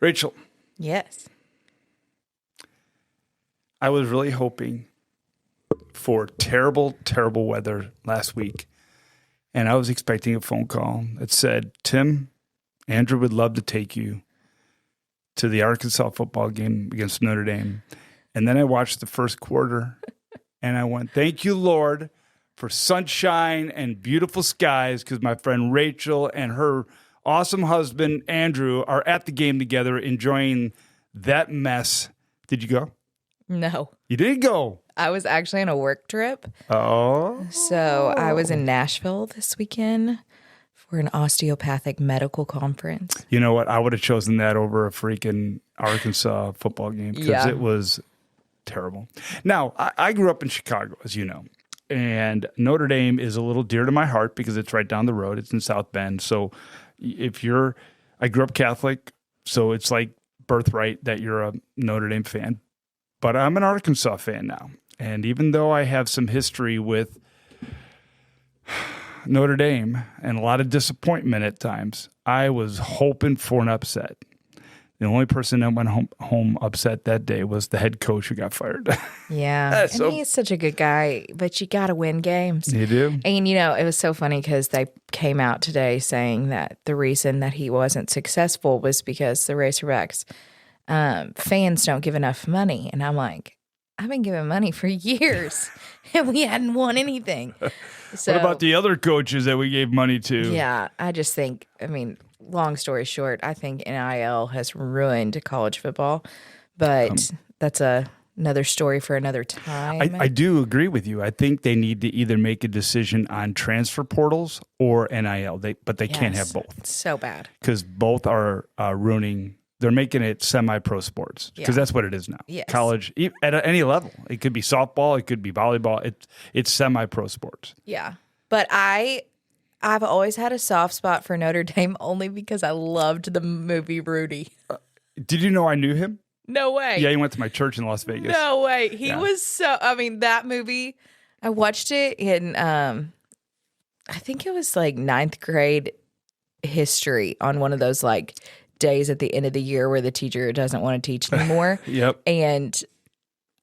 Rachel, Yes. I was really hoping for terrible, terrible weather last week. And I was expecting a phone call that said, Tim, Andrew would love to take you to the Arkansas football game against Notre Dame. And then I watched the first quarter and I went, thank you, Lord, for sunshine and beautiful skies, because my friend Rachel and her awesome husband, Andrew, are at the game together enjoying that mess. Did you go? No. You didn't go. I was actually on a work trip. Oh. So I was in Nashville this weekend for an osteopathic medical conference. You know what? I would have chosen that over a freaking Arkansas football game because it was terrible. Now, I grew up in Chicago, as you know, and Notre Dame is a little dear to my heart because it's right down the road. It's in South Bend. So I grew up Catholic, so it's like birthright that you're a Notre Dame fan. But I'm an Arkansas fan now. And even though I have some history with Notre Dame and a lot of disappointment at times, I was hoping for an upset. The only person that went home upset that day was the head coach who got fired. Yeah. And he's such a good guy, but you got to win games. You do. And, it was so funny because they came out today saying that the reason that he wasn't successful was because the Razorbacks fans don't give enough money. And I'm like, I've been giving money for years and we hadn't won anything. So, what about the other coaches that we gave money to? Yeah, I just think, long story short, I think NIL has ruined college football, but that's another story for another time. I do agree with you. I think they need to either make a decision on transfer portals or NIL, but they can't have both. It's so bad. Because both are ruining. They're making it semi-pro sports because that's what it is now. Yes. College, at any level. It could be softball. It could be volleyball. It's semi-pro sports. Yeah. But I've always had a soft spot for Notre Dame only because I loved the movie Rudy. Did you know I knew him? No way. Yeah, he went to my church in Las Vegas. No way. He was so, that movie, I watched it in, I think it was like 9th grade history on one of those days at the end of the year where the teacher doesn't want to teach anymore. Yep. And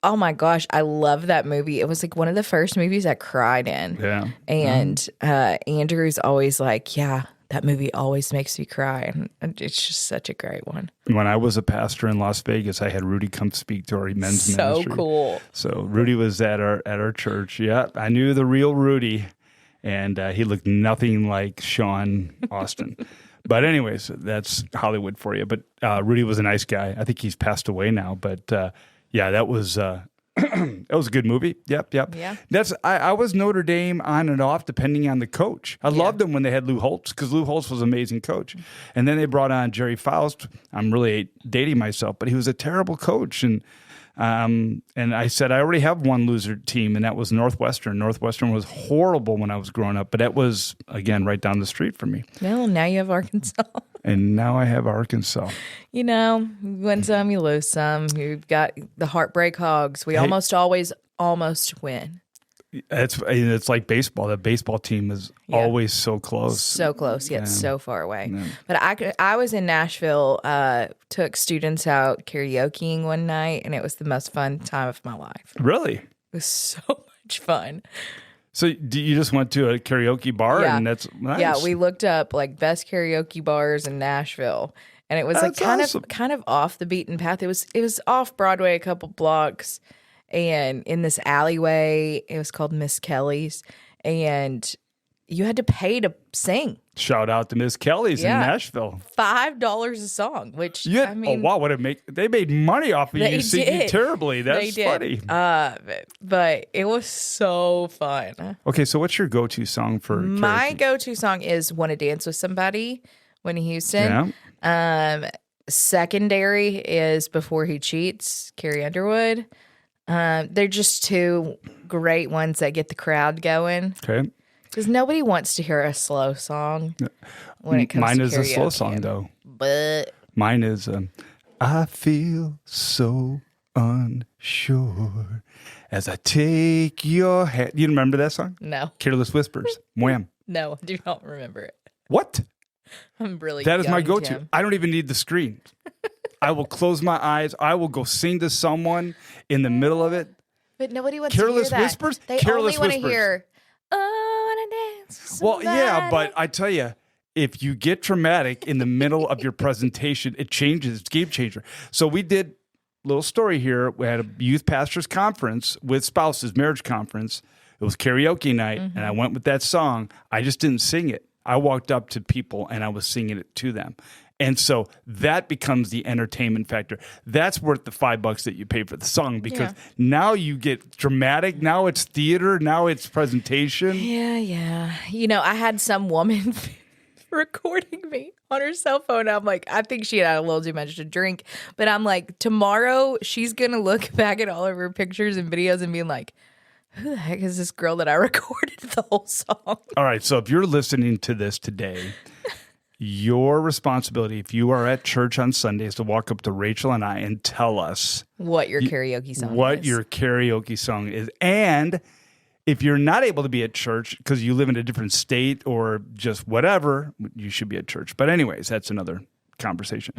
oh my gosh, I love that movie. It was like one of the first movies I cried in. Yeah. And Andrew's always like, yeah, that movie always makes me cry. And it's just such a great one. When I was a pastor in Las Vegas, I had Rudy come speak to our men's ministry. So cool. So Rudy was at our church. Yeah, I knew the real Rudy, and he looked nothing like Sean Austin. But anyways, that's Hollywood for you. But Rudy was a nice guy. I think he's passed away now. But that was that was a good movie. Yep. Yeah. I was Notre Dame on and off depending on the coach. I loved them when they had Lou Holtz because Lou Holtz was an amazing coach. And then they brought on Jerry Faust. I'm really dating myself, but he was a terrible coach. And I said, I already have one loser team, and that was Northwestern. Northwestern was horrible when I was growing up, but that was, again, right down the street from me. Well, now you have Arkansas. And now I have Arkansas. You win some, you lose some. You've got the Heartbreak Hogs. We almost always win. It's like baseball. That baseball team is always so close. So close, yet so far away. Yeah. But I was in Nashville, took students out karaokeing one night, and it was the most fun time of my life. Really? It was so much fun. So you just went to a karaoke bar, and that's nice. Yeah, we looked up best karaoke bars in Nashville, and it was kind of off the beaten path. It was off Broadway a couple blocks. And in this alleyway, it was called Miss Kelly's, and you had to pay to sing. Shout out to Miss Kelly's in Nashville. $5 a song, which oh wow, they made money off of you singing terribly. That's funny. But it was so fun. Okay, so what's your go-to song for karaoke? My go-to song is "Wanna Dance with Somebody," Whitney Houston. Yeah. Secondary is "Before He Cheats," Carrie Underwood. They're just two great ones that get the crowd going. Okay. Because nobody wants to hear a slow song when it comes Mine to is karaoke. a slow song, though. But mine is, I feel so unsure as I take your hand. You remember that song? No. Careless Whispers. Wham. No, I do not remember it. What? I'm really That is my go-to. Tim. I don't even need the screen. I will close my eyes. I will go sing to someone in the middle of it. But nobody wants Careless to hear that. Whispers? They Careless only want to Whispers. hear, oh, I want to dance with Well, yeah, somebody." but I tell you, if you get dramatic in the middle of your presentation, it changes. It's a game changer. So we did a little story here. We had a youth pastors conference with spouses, marriage conference. It was karaoke night, and I went with that song. I just didn't sing it. I walked up to people, and I was singing it to them. And so that becomes the entertainment factor. That's worth the $5 that you pay for the song because now you get dramatic. Now it's theater. Now it's presentation. Yeah. You know, I had some woman recording me on her cell phone. I'm like, I think she had a little too much to drink. But I'm like, tomorrow she's going to look back at all of her pictures and videos and be like, who the heck is this girl that I recorded the whole song? All right. So if you're listening to this today, your responsibility, if you are at church on Sunday, is to walk up to Rachel and I and tell us what your karaoke song is. What your karaoke song is. And if you're not able to be at church because you live in a different state or just whatever, you should be at church. But anyways, that's another conversation.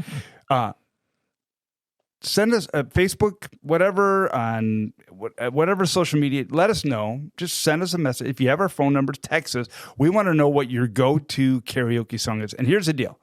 Send us a Facebook, whatever, on whatever social media. Let us know. Just send us a message. If you have our phone numbers, text us. We want to know what your go-to karaoke song is. And here's the deal.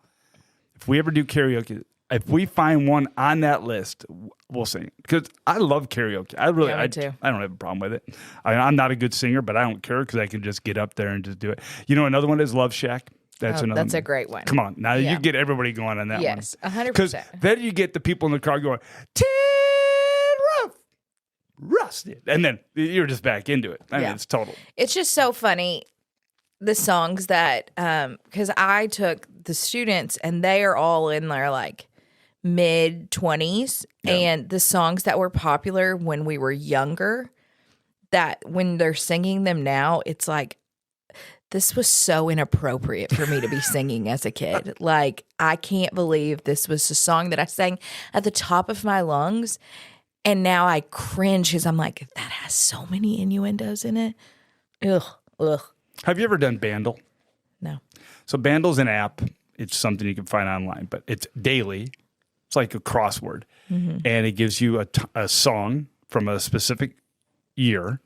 If we ever do karaoke, if we find one on that list, we'll sing it. Because I love karaoke. I don't have a problem with it. I'm not a good singer, but I don't care because I can just get up there and just do it. You know, another one is Love Shack. That's a great one. Come on. Now you get everybody going on that one. Yes, 100%. Because then you get the people in the car going, tin rough, rusted. And then you're just back into it. I mean, it's total. It's just so funny, the songs that, because I took the students and they are all in their like mid-20s. Yeah. And the songs that were popular when we were younger, that when they're singing them now, it's like, this was so inappropriate for me to be singing as a kid. Like, I can't believe this was a song that I sang at the top of my lungs. And now I cringe because I'm like, that has so many innuendos in it. Ugh. Have you ever done Bandle? No. So Bandle's an app. It's something you can find online, but it's daily. It's like a crossword. Mm-hmm. And it gives you a song from a specific year.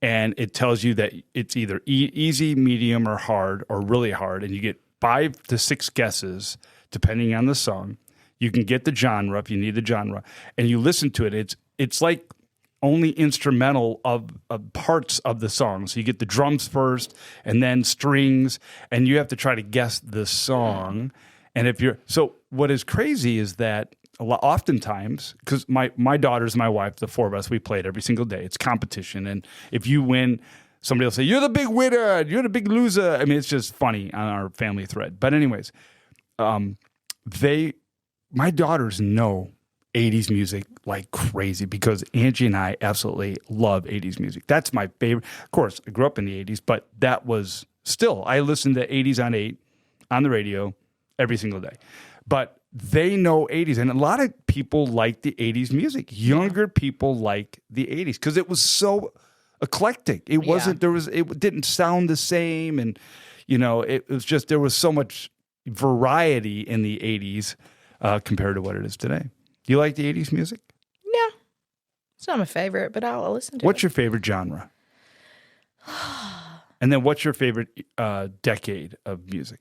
And it tells you that it's either easy, medium, or hard, or really hard. And you get 5 to 6 guesses, depending on the song. You can get the genre if you need the genre. And you listen to it. It's like only instrumental of parts of the song. So you get the drums first, and then strings, and you have to try to guess the song. And so what is crazy is that oftentimes, because my daughter's my wife, the 4 of us, we play it every single day. It's competition. And if you win, somebody will say, you're the big winner, you're the big loser. I mean, it's just funny on our family thread. But anyways, my daughters know 80s music like crazy because Angie and I absolutely love 80s music. That's my favorite. Of course, I grew up in the 80s, but that was still, I listened to 80s on 8 on the radio every single day. But they know 80s, and a lot of people like the 80s music. Younger people like the 80s because it was so eclectic. It wasn't it didn't sound the same, and it was just there was so much variety in the 80s compared to what it is today. Do you like the 80s music? Yeah. It's not my favorite, but I'll listen to it. What's your favorite genre? And then what's your favorite decade of music?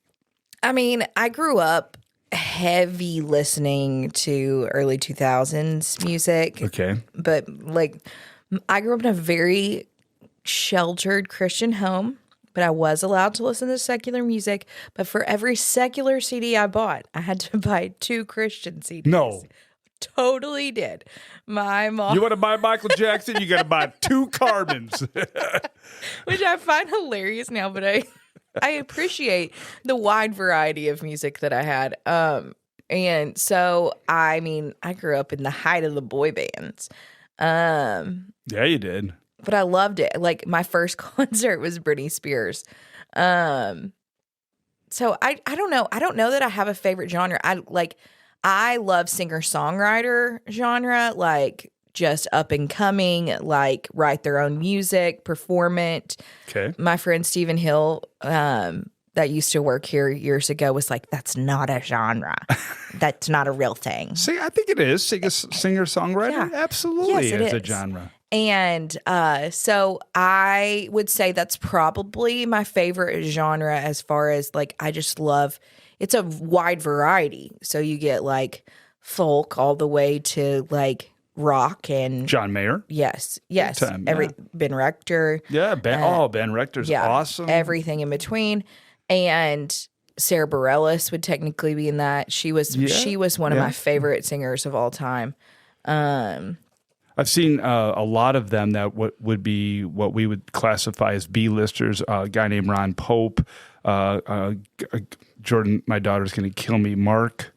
I mean, I grew up heavy listening to early 2000s music. Okay. But like, I grew up in a very sheltered Christian home, but I was allowed to listen to secular music. But for every secular CD I bought, I had to buy 2 Christian CDs. No. Totally did. My mom. You want to buy Michael Jackson? You got to buy 2 Carbons. Which I find hilarious now, but I appreciate the wide variety of music that I had. And so, I mean, I grew up in the height of the boy bands. Yeah, you did. But I loved it. Like, my first concert was Britney Spears. So I don't know. I don't know that I have a favorite genre. I love singer-songwriter genre, like just up and coming, like write their own music, perform it. Okay. My friend Stephen Hill, that used to work here years ago was like, that's not a genre. That's not a real thing. See, I think it is. Singer-songwriter? Yeah. Absolutely Yes, it is a is. genre. And so I would say that's probably my favorite genre as far as like, I just love, it's a wide variety. So you get like folk all the way to like rock and John Mayer. Yes. Time, yeah. Ben Rector. Yeah, Ben Rector's awesome. Everything in between. And Sarah Bareilles would technically be in that. She was one of my favorite singers of all time. I've seen a lot of them that would be what we would classify as B-listers. A guy named Ron Pope, Jordan, my daughter's going to kill me. Mark.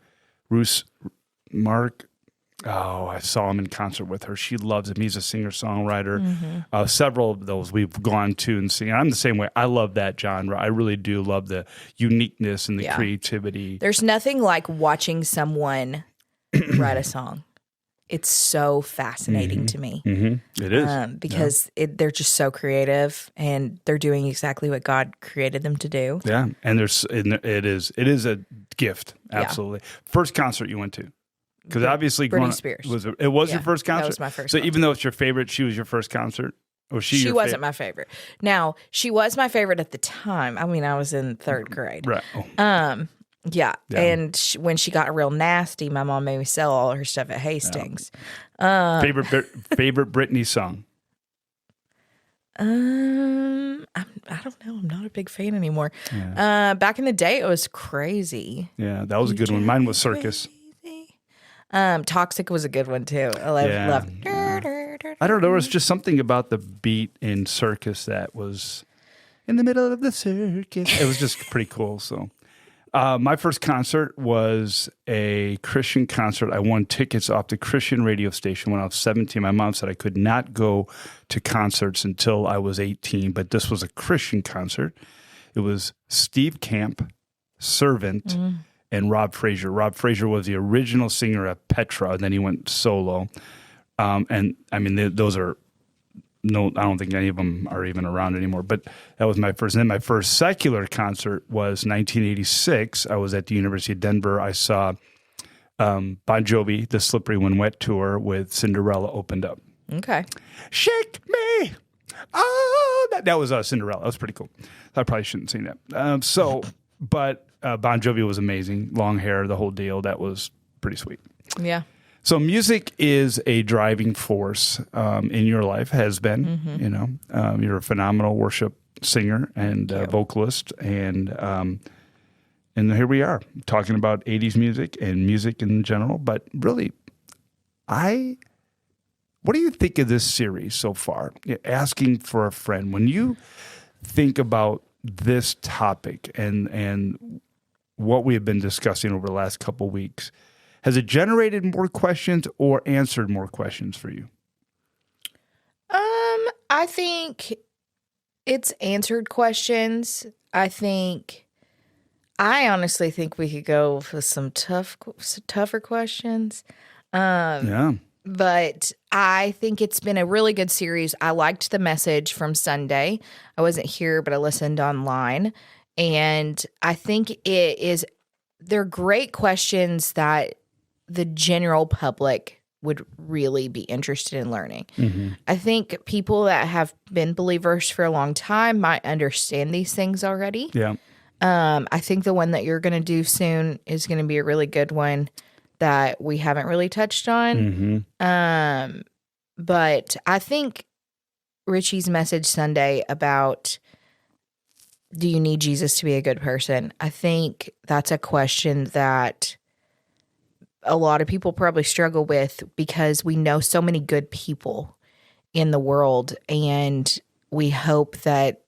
Oh, I saw him in concert with her. She loves him. He's a singer-songwriter. Several of those we've gone to and seen. I'm the same way. I love that genre. I really do love the uniqueness and the creativity. There's nothing like watching someone write a song. It's so fascinating to me. It is. Because they're just so creative and they're doing exactly what God created them to do. Yeah, and it is a gift. Absolutely. First concert you went to? Because obviously, Britney Spears. It was your first concert? That was my first So concert. Even though it's your favorite, she was your first concert? Or she wasn't my favorite. Now, she was my favorite at the time. I mean, I was in third grade. Right. Yeah. And when she got real nasty, my mom made me sell all her stuff at Hastings. Favorite Britney song? I don't know. I'm not a big fan anymore. Yeah. Back in the day, it was Crazy. Yeah, that was a good one. Mine was Circus. Toxic was a good one too. I loved. I don't know. There was just something about the beat in Circus that was in the middle of the circus. It was just pretty cool. So, my first concert was a Christian concert. I won tickets off the Christian radio station when I was 17. My mom said I could not go to concerts until I was 18, but this was a Christian concert. It was Steve Camp, Servant, and Rob Fraser. Rob Fraser was the original singer of Petra, and then he went solo. And I mean, those are I don't think any of them are even around anymore. But that was my first. And then my first secular concert was 1986. I was at the University of Denver. I saw Bon Jovi, the Slippery When Wet tour with Cinderella opened up. Okay. Shake me. Oh, that was Cinderella. That was pretty cool. I probably shouldn't have seen that. But Bon Jovi was amazing. Long hair, the whole deal. That was pretty sweet. Yeah. So music is a driving force in your life, has been. You know, you're a phenomenal worship singer and vocalist, and here we are talking about 80s music and music in general. But really, what do you think of this series so far? Asking for a friend. When you think about this topic and what we have been discussing over the last couple of weeks, has it generated more questions or answered more questions for you? I think it's answered questions. I honestly think we could go for some tougher questions. But I think it's been a really good series. I liked the message from Sunday. I wasn't here, but I listened online. And I think they're great questions that the general public would really be interested in learning. I think people that have been believers for a long time might understand these things already. Yeah. I think the one that you're going to do soon is going to be a really good one that we haven't really touched on. But I think Richie's message Sunday about, do you need Jesus to be a good person? I think that's a question that a lot of people probably struggle with because we know so many good people in the world, and we hope that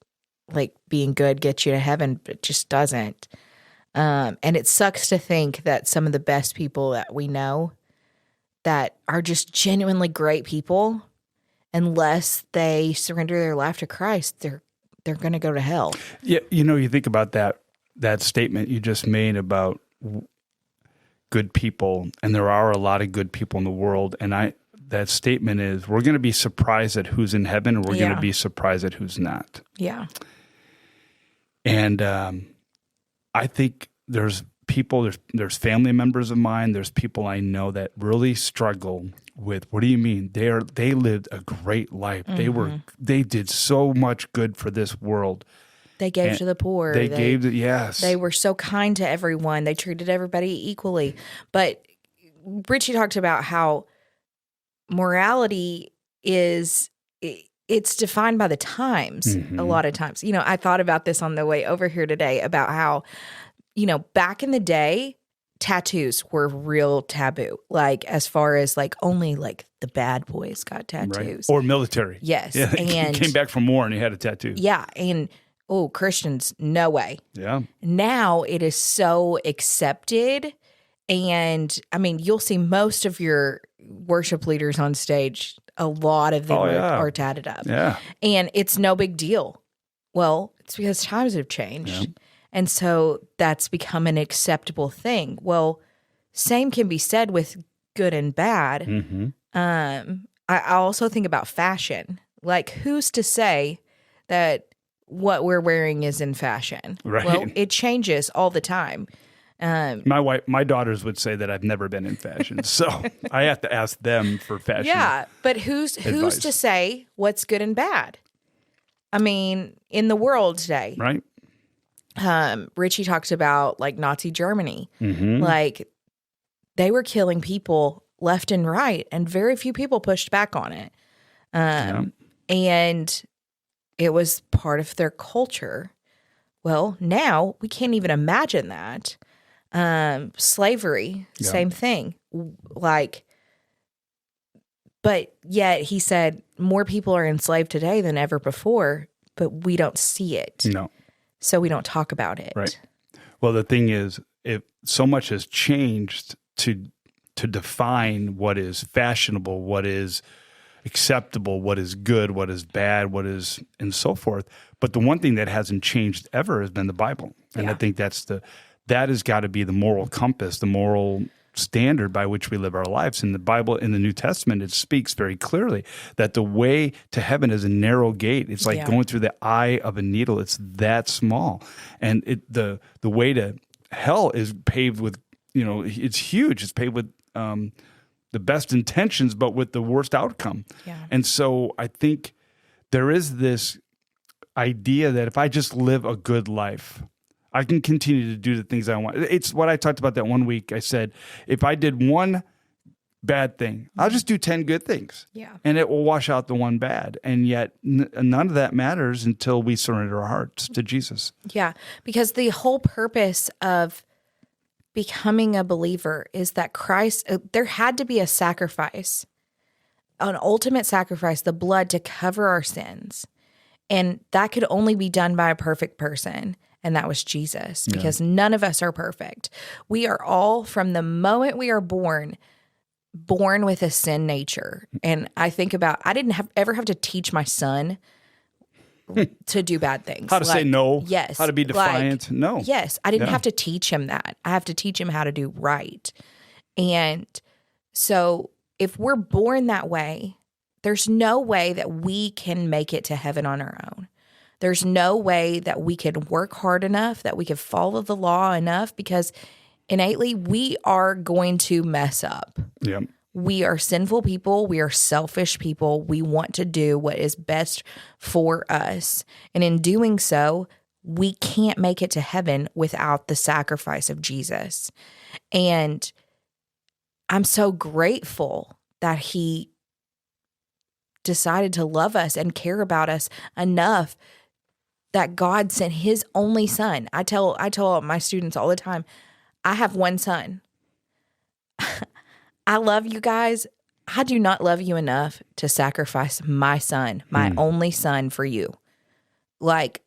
like being good gets you to heaven, but it just doesn't. And it sucks to think that some of the best people that we know that are just genuinely great people, unless they surrender their life to Christ, they're going to go to hell. Yeah, you think about that statement you just made about good people, and there are a lot of good people in the world, and that statement is, we're going to be surprised at who's in heaven, and we're going to be surprised at who's not. Yeah. And I think there's people, there's family members of mine, there's people I know that really struggle with, what do you mean? They lived a great life. They did so much good for this world. They gave to the poor. Yes. They were so kind to everyone. They treated everybody equally. But Richie talked about how morality it's defined by the times a lot of times. I thought about this on the way over here today about how, back in the day, tattoos were real taboo. Like, as far as like only like the bad boys got tattoos. Right. Or military. Yes. Yeah, and came back from war and he had a tattoo. Yeah. And Christians, no way. Yeah. Now it is so accepted. And I mean, you'll see most of your worship leaders on stage, a lot of them are tatted up. Yeah. And it's no big deal. Well, it's because times have changed. Yeah. And so that's become an acceptable thing. Well, same can be said with good and bad. Mm-hmm. I also think about fashion. Like, who's to say that what we're wearing is in fashion? Right. Well, it changes all the time. My daughters would say that I've never been in fashion, so I have to ask them for fashion. Yeah, but who's to say what's good and bad? I mean, in the world today, right? Richie talks about like Nazi Germany, mm-hmm. like they were killing people left and right, and very few people pushed back on it. And it was part of their culture. Well, now we can't even imagine that. Slavery, same thing. Like, but yet he said more people are enslaved today than ever before, but we don't see it. No. So we don't talk about it. Right. Well, the thing is, if so much has changed to define what is fashionable, what is acceptable, what is good, what is bad, what is, and so forth. But the one thing that hasn't changed ever has been the Bible. And I think that has got to be the moral compass, the moral standard by which we live our lives. In the Bible, in the New Testament, it speaks very clearly that the way to heaven is a narrow gate. It's like going through the eye of a needle. It's that small. And the way to hell is paved with, it's huge. It's paved with the best intentions, but with the worst outcome. Yeah. And so I think there is this idea that if I just live a good life, I can continue to do the things I want. It's what I talked about that one week. I said, if I did one bad thing, I'll just do 10 good things. Yeah. And it will wash out the one bad. And yet none of that matters until we surrender our hearts to Jesus. Yeah. Because the whole purpose of becoming a believer is that Christ, there had to be a sacrifice, an ultimate sacrifice, the blood to cover our sins. And that could only be done by a perfect person. And that was Jesus, because none of us are perfect. We are all, from the moment we are born with a sin nature. And I think about, I didn't ever have to teach my son to do bad things. How to say no. Yes. How to be defiant. No. Yes. I didn't have to teach him that. I have to teach him how to do right. And so if we're born that way, there's no way that we can make it to heaven on our own. There's no way that we could work hard enough, that we could follow the law enough, because innately we are going to mess up. Yeah. We are sinful people. We are selfish people. We want to do what is best for us. And in doing so, we can't make it to heaven without the sacrifice of Jesus. And I'm so grateful that he decided to love us and care about us enough that God sent his only son. I tell my students all the time, I have one son. I love you guys. I do not love you enough to sacrifice my son, my only son, for you. Like,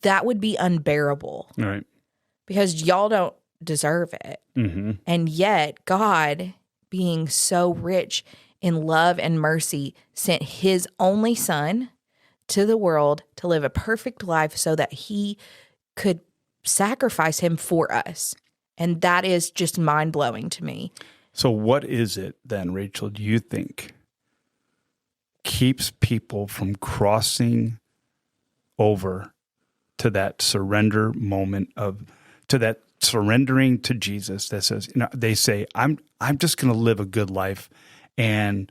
that would be unbearable. Right. Because y'all don't deserve it. Mm-hmm. And yet, God, being so rich in love and mercy, sent his only son to the world to live a perfect life so that he could sacrifice him for us. And that is just mind-blowing to me. So what is it then, Rachel, do you think keeps people from crossing over to that surrender moment to that surrendering to Jesus that says, they say, I'm just going to live a good life and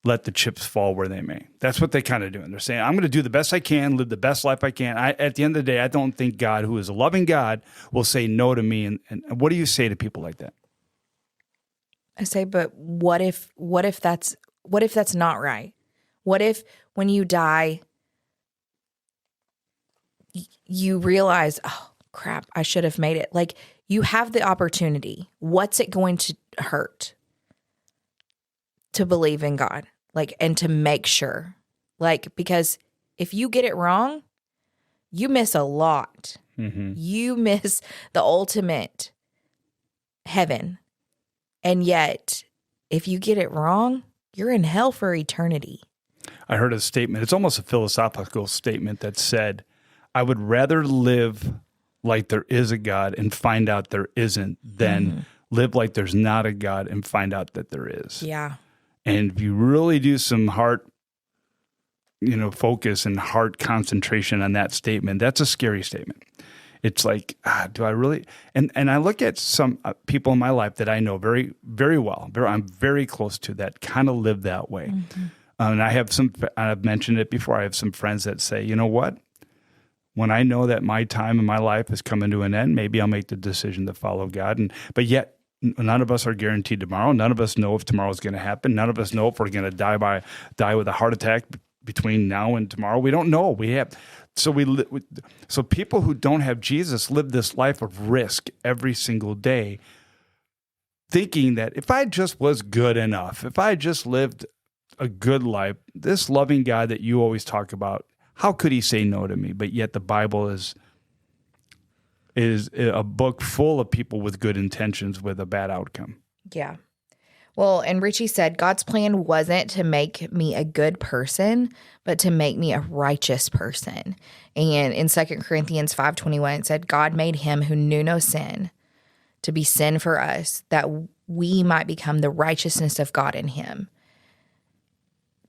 let the chips fall where they may. That's what they kind of do. And they're saying, I'm going to do the best I can, live the best life I can. At the end of the day, I don't think God, who is a loving God, will say no to me. And what do you say to people like that? I say, but what if that's not right? What if when you die, you realize, oh crap, I should have made it. Like, you have the opportunity. What's it going to hurt to believe in God? Like, and to make sure, like, because if you get it wrong, you miss a lot. Mm-hmm. You miss the ultimate heaven. And yet, if you get it wrong, you're in hell for eternity. I heard a statement. It's almost a philosophical statement that said, I would rather live like there is a God and find out there isn't than live like there's not a God and find out that there is. Yeah. And if you really do some heart, focus and heart concentration on that statement, that's a scary statement. It's like, do I really? And I look at some people in my life that I know very, very well. I'm very close to that kind of live that way. Mm-hmm. And I've mentioned it before. I have some friends that say, you know what? When I know that my time in my life is coming to an end, maybe I'll make the decision to follow God. But yet, none of us are guaranteed tomorrow. None of us know if tomorrow is going to happen. None of us know if we're going to die with a heart attack between now and tomorrow. We don't know. So people who don't have Jesus live this life of risk every single day, thinking that if I just was good enough, if I just lived a good life, this loving God that you always talk about, how could he say no to me? But yet the Bible is a book full of people with good intentions with a bad outcome. Yeah. Well, and Richie said, God's plan wasn't to make me a good person, but to make me a righteous person. And in 2 Corinthians 5:21, it said, God made him who knew no sin to be sin for us, that we might become the righteousness of God in him.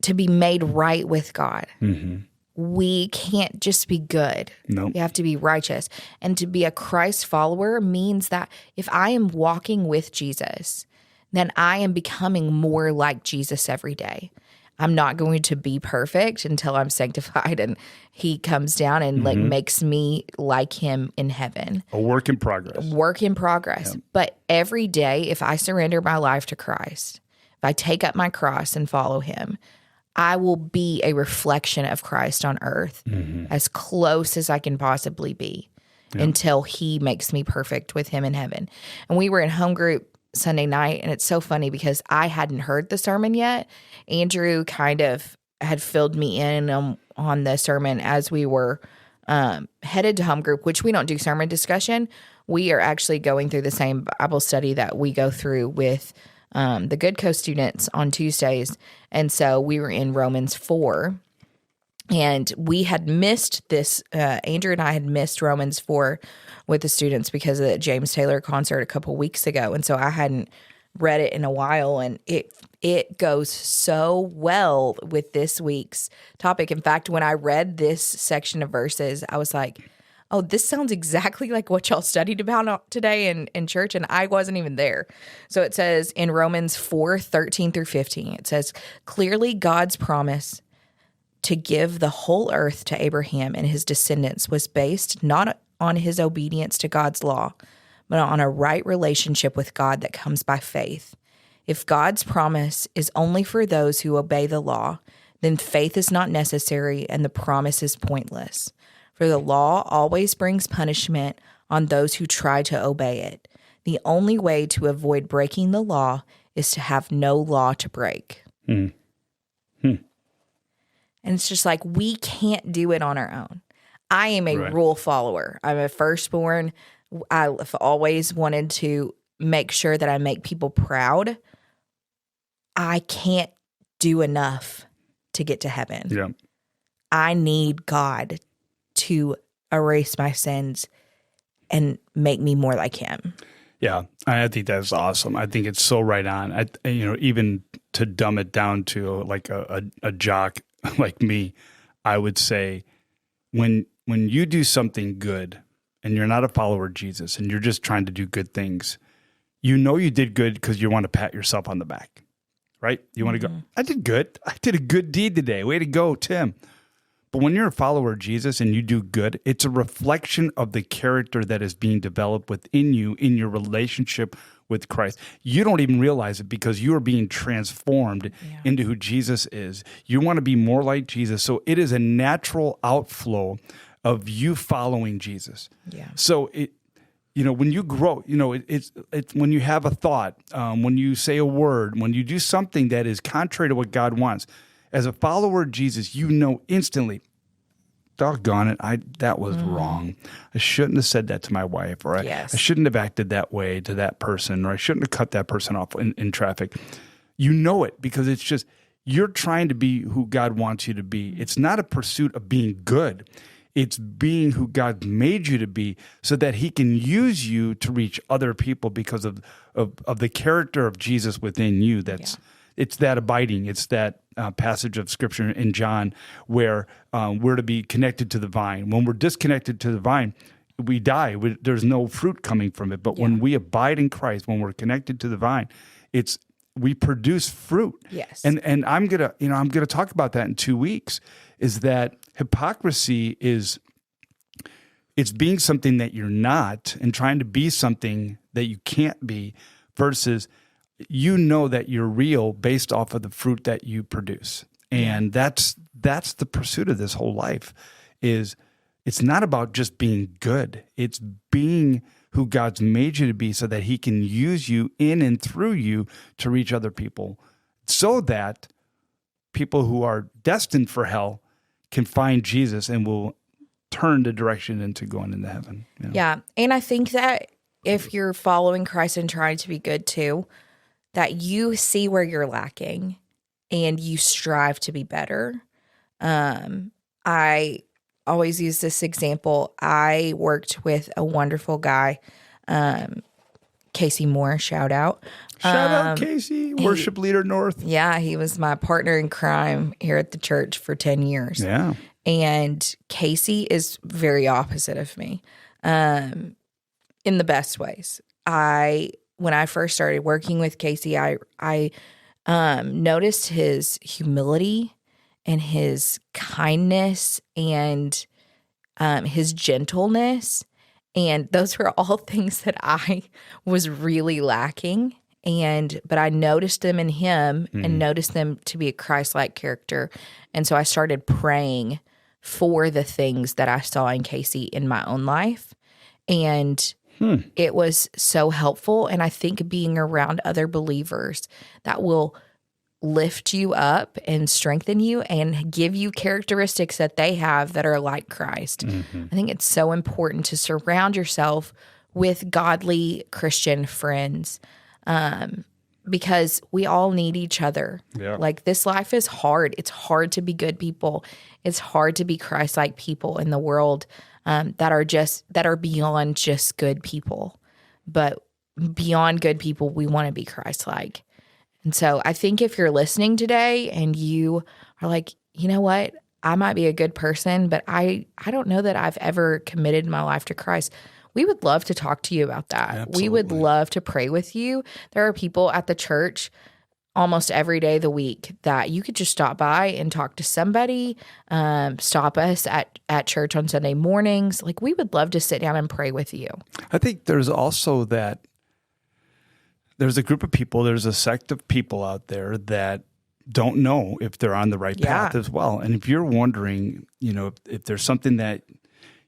To be made right with God. Mm-hmm. We can't just be good. Nope. We have to be righteous. And to be a Christ follower means that if I am walking with Jesus, then I am becoming more like Jesus every day. I'm not going to be perfect until I'm sanctified and he comes down and like makes me like him in heaven. A work in progress. Yep. But every day, if I surrender my life to Christ, if I take up my cross and follow him, I will be a reflection of Christ on earth as close as I can possibly be until he makes me perfect with him in heaven. And we were in home group Sunday night, and it's so funny because I hadn't heard the sermon yet. Andrew kind of had filled me in on the sermon as we were headed to home group, which we don't do sermon discussion. We are actually going through the same Bible study that we go through with the Good Co students on Tuesdays. And so we were in Romans 4, and we had missed this. Andrew and I had missed Romans 4 with the students because of the James Taylor concert a couple weeks ago. And so I hadn't read it in a while, and it goes so well with this week's topic. In fact, when I read this section of verses, I was like, oh, this sounds exactly like what y'all studied about today in church, and I wasn't even there. So it says in Romans 4:13-15, it says, clearly God's promise to give the whole earth to Abraham and his descendants was based not on his obedience to God's law, but on a right relationship with God that comes by faith. If God's promise is only for those who obey the law, then faith is not necessary and the promise is pointless. For the law always brings punishment on those who try to obey it. The only way to avoid breaking the law is to have no law to break. And it's just like, we can't do it on our own. I am a rule follower. I'm a firstborn. I've always wanted to make sure that I make people proud. I can't do enough to get to heaven. Yeah. I need God to erase my sins and make me more like him. Yeah, I think that's awesome. I think it's so right on. Even to dumb it down to like a jock like me, I would say when you do something good and you're not a follower of Jesus and you're just trying to do good things, you know you did good because you want to pat yourself on the back, right? You want to go, I did good. I did a good deed today. Way to go, Tim. But when you're a follower of Jesus and you do good, it's a reflection of the character that is being developed within you in your relationship with Christ. You don't even realize it because you are being transformed into who Jesus is. You want to be more like Jesus. So it is a natural outflow of you following Jesus. Yeah. So when you grow, it's when you have a thought, when you say a word, when you do something that is contrary to what God wants. As a follower of Jesus, you know instantly, doggone it, that was wrong. I shouldn't have said that to my wife, or I shouldn't have acted that way to that person, or I shouldn't have cut that person off in traffic. You know it because it's just, you're trying to be who God wants you to be. It's not a pursuit of being good. It's being who God made you to be so that he can use you to reach other people because of the character of Jesus within you. It's that abiding. It's that passage of Scripture in John where we're to be connected to the vine. When we're disconnected to the vine, we die. There's no fruit coming from it. But when we abide in Christ, when we're connected to the vine, we produce fruit. Yes. And I'm gonna talk about that in 2 weeks. Is that hypocrisy it's being something that you're not and trying to be something that you can't be versus that you're real based off of the fruit that you produce. And that's the pursuit of this whole life it's not about just being good. It's being who God's made you to be so that he can use you in and through you to reach other people so that people who are destined for hell can find Jesus and will turn the direction into going into heaven. Yeah. And I think that if you're following Christ and trying to be good too, that you see where you're lacking and you strive to be better. I always use this example. I worked with a wonderful guy, Casey Moore, shout out. Shout out Casey, worship leader North. Yeah, he was my partner in crime here at the church for 10 years. Yeah. And Casey is very opposite of me in the best ways. When I first started working with Casey, I noticed his humility and his kindness and his gentleness. And those were all things that I was really lacking. But I noticed them in him and noticed them to be a Christ-like character. And so I started praying for the things that I saw in Casey in my own life. And it was so helpful. And I think being around other believers that will lift you up and strengthen you and give you characteristics that they have that are like Christ. I think it's so important to surround yourself with godly Christian friends because we all need each other. Yeah. Like, this life is hard. It's hard to be good people. It's hard to be Christ-like people in the world that are beyond just good people. But beyond good people, we want to be Christ-like. And so I think if you're listening today and you are like, you know what, I might be a good person, but I don't know that I've ever committed my life to Christ, we would love to talk to you about that. Absolutely. We would love to pray with you. There are people at the church almost every day of the week that you could just stop by and talk to somebody, stop us at church on Sunday mornings. Like, we would love to sit down and pray with you. I think there's also there's a group of people, there's a sect of people out there that don't know if they're on the right path as well. And if you're wondering, if there's something that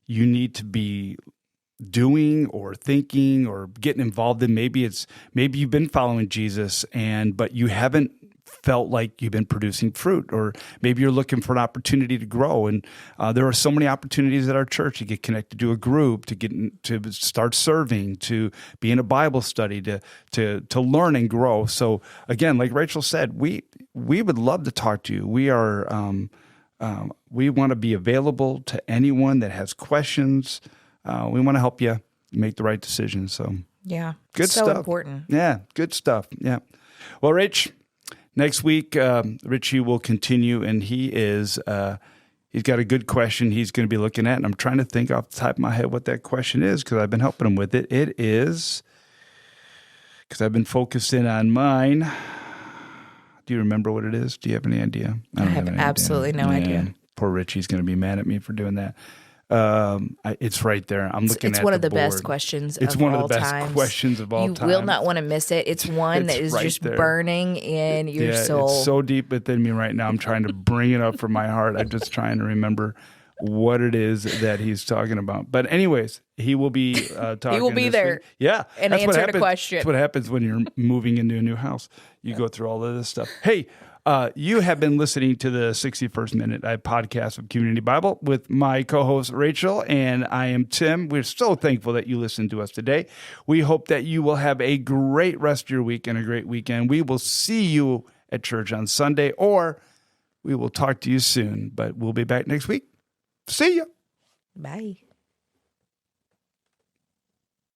you need to be doing or thinking or getting involved in, maybe you've been following Jesus but you haven't felt like you've been producing fruit, or maybe you're looking for an opportunity to grow. And there are so many opportunities at our church to get connected to a group, to start serving, to be in a Bible study, to learn and grow. So again, like Rachel said, we would love to talk to you. We are we want to be available to anyone that has questions. We want to help you make the right decisions. So yeah, good so stuff. Important. Yeah, good stuff. Yeah. Well, Rich, next week, Richie will continue, and he is He's got a good question he's going to be looking at, and I'm trying to think off the top of my head what that question is because I've been helping him with it. It is, because I've been focused in on mine. Do you remember what it is? Do you have any idea? I have absolutely no idea. Poor Richie's going to be mad at me for doing that. It's right there. I'm looking at It's one of the board. best questions It's of one all of the best times. questions of all time. You will not want to miss it. It's one that is right just there. burning in your soul. It's so deep within me right now. I'm trying to bring it up from my heart. I'm just trying to remember what it is that he's talking about. But anyways, he will be talking. He will be there. Week. Yeah. And answer the question. That's what happens when you're moving into a new house. You go through all of this stuff. Hey, you have been listening to the 61st Minute, a podcast of Community Bible with my co-host Rachel, and I am Tim. We're so thankful that you listened to us today. We hope that you will have a great rest of your week and a great weekend. We will see you at church on Sunday, or we will talk to you soon, but we'll be back next week. See ya. Bye.